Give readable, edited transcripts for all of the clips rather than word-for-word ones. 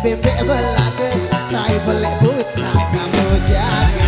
bebek belaga, saya boleh buta kamu jaga.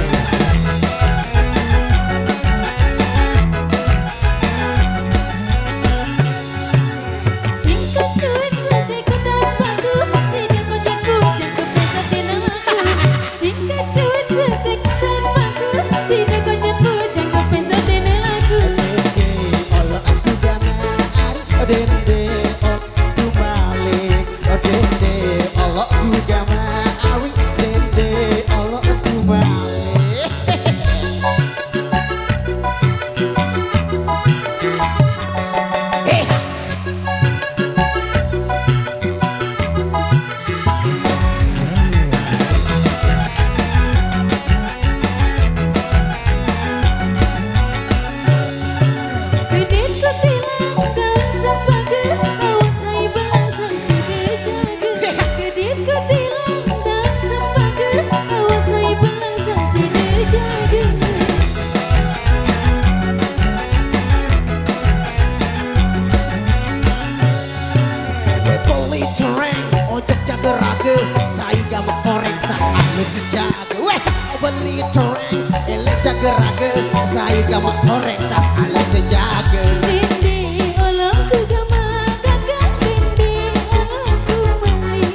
Saya gamak korek saya sejaga. Weh, beli toreng, ele jaga raga. Saya gamak korek saya sejaga. Dindi, olongku gamak kakak. Dindi, olongku mali.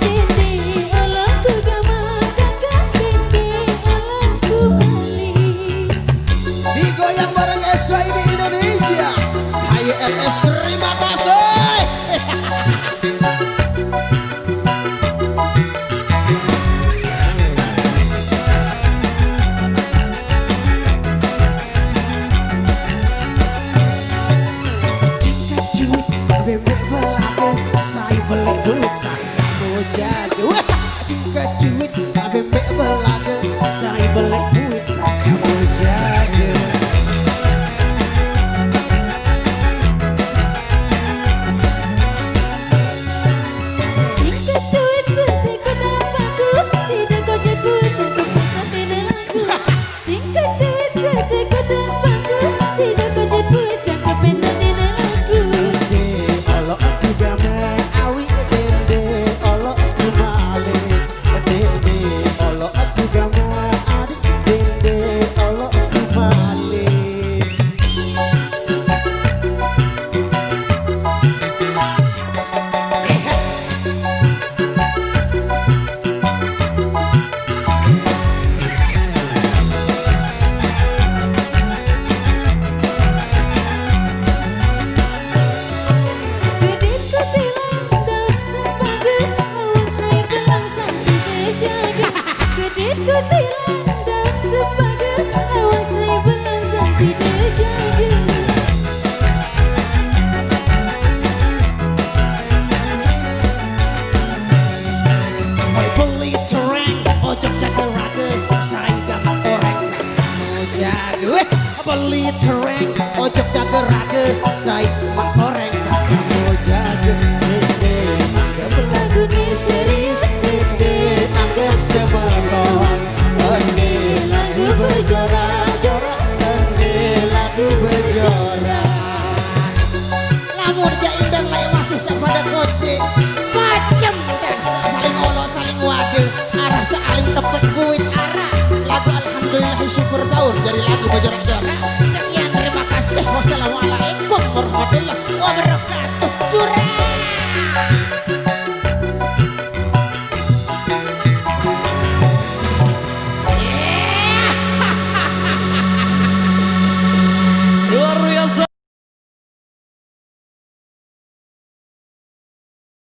Dindi, olongku gamak kakak. Dindi, olongku mali. Digoyang bareng SY di Indonesia. Hai LS, terima kasih. Bebek belaga, saya beli duit, saya mau jaga. Wah, juga cuit, bebek belaga, saya beli duit, saya mau jaga. Jika cuit sedih kau dapatku, tidak kau jemput dan kau pasang di nelaku. Jika cuit sedih kau dapatku, tidak kau jemput dan kau pasang di nelaku. Ku tilandang sepadan, awas saya belasang si dejaga. Oi beli toreng, ojok jaga raga, saya gamak korek saya mau jaga. Weh, beli toreng, ojok jaga raga, saya gamak korek saya mau jaga. Lagu ni serius, Anggap semelon, lagu berjorak-jorak, lagu berjorak. Lamun jain dan lain masih pada kocek, macem dan saling olo saling waduh, arah saling tepet buit arah. Lagu alhamdulillah syukur tahun dari lagu berjorak.